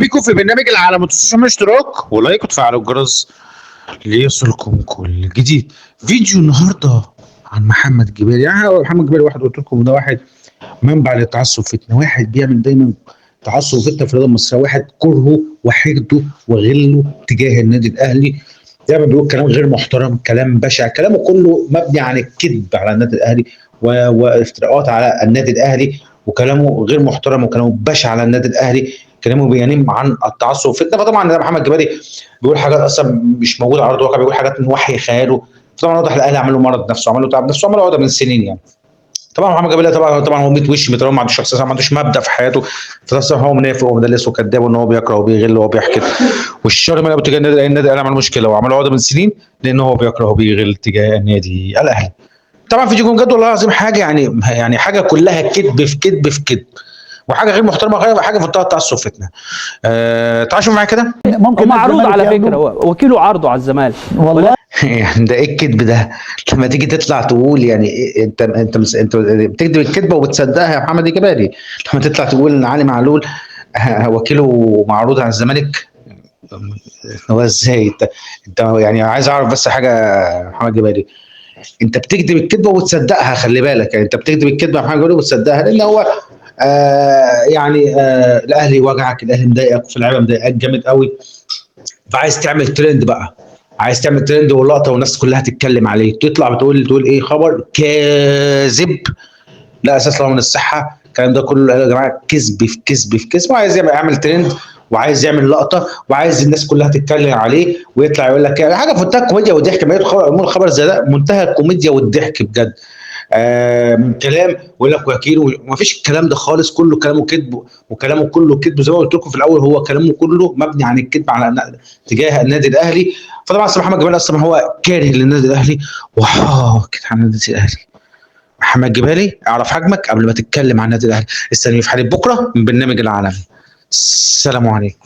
بيكم في برنامج العالم، ما تنسوش تعملوا اشتراك ولايك وتفعلوا الجرس ليصلكم كل جديد. فيديو النهارده عن محمد جبالي. يعني هو محمد جبالي واحد قلت لكم ده واحد منبع للتعصب فتنه، واحد بيعمل دايما تعصب فتنه في الرياضه المصريه، واحد كرهه وحقده وغله تجاه النادي الاهلي. دايما بيقول كلام غير محترم، كلام بشع، كلامه كله مبني عن الكذب على النادي الاهلي وافتراءات على النادي الاهلي، وكلامه غير محترم وكلامه بشع على النادي الاهلي، كلامه بينم عن التعصب والفتنه. فطبعا ده محمد جبالي بيقول حاجات اصلا مش موجوده على ارض الواقع، بيقول حاجات من وحي خياله. طبعا واضح الاهلي عمل له مرض نفسه، عمل له تعب نفسه، عمل له عقده من سنين يعني. طبعا محمد جبالي طبعا هو 100 وش مترام، ما عندوش شخصيه، ما عندوش مبدا في حياته. فطبعا هو منافق ومدلس وكذاب، وان هو بيكره وبيغل وبيحقد. والشر من ابو تجاه النادي الاهلي عمل مشكله وعمل عقده من سنين، لان هو بيكره وبيغل تجاه النادي الاهلي. طبعا فيديو بجد والله العظيم حاجه يعني حاجه كلها كذب في كذب في كذب، وحاجه غير محترمه، حاجه في منتهى التعصب فتنه. تعالوا شوفوا معايا كده. ممكن معروض على فكره، وكيله عرضه على الزمالك والله. يعني ده ايه الكذب ده؟ لما تيجي تطلع تقول يعني إيه، انت بتكذب الكذبه وبتصدقها يا محمد جبالي. لما تطلع تقول ان علي معلول وكيله معروض على الزمالك، هو ازاي؟ انت يعني عايز اعرف بس حاجه يا محمد جبالي، انت بتكذب الكذبه وتصدقها، خلي بالك. يعني انت بتكذب الكذبه يا محمد جبالي وتصدقها، لان هو الاهلي وجعك، الاهلي مضايقك، وفي اللعيبه مضايقاك جامد قوي. فعايز تعمل ترند بقى، عايز تعمل ترند واللقطه والناس كلها تتكلم عليه، تطلع تقول ايه؟ خبر كاذب لا اساس له من الصحه. الكلام ده كله يا جماعه كذب في كذب في كذب، وعايز يعمل ترند وعايز يعمل لقطه وعايز الناس كلها تتكلم عليه، ويطلع يقول لك حاجه في منتهى الكوميديا والضحك. ما يدخل خبر زي ده منتهى الكوميديا والضحك بجد. من كلام ويقول لك وكيل، وما فيش الكلام ده خالص، كله كلامه كذب، وكلامه كله كذب زي ما قلت لكم في الاول، هو كلامه كله مبني عن الكذب على تجاه النادي الاهلي. فطبعا اصلا محمد جبالي اصلا هو كاره للنادي الاهلي وحاقد على النادي الاهلي. محمد جبالي اعرف حجمك قبل ما تتكلم عن النادي الاهلي. استنوني في حلقه بكره من برنامج العالمي. السلام عليكم.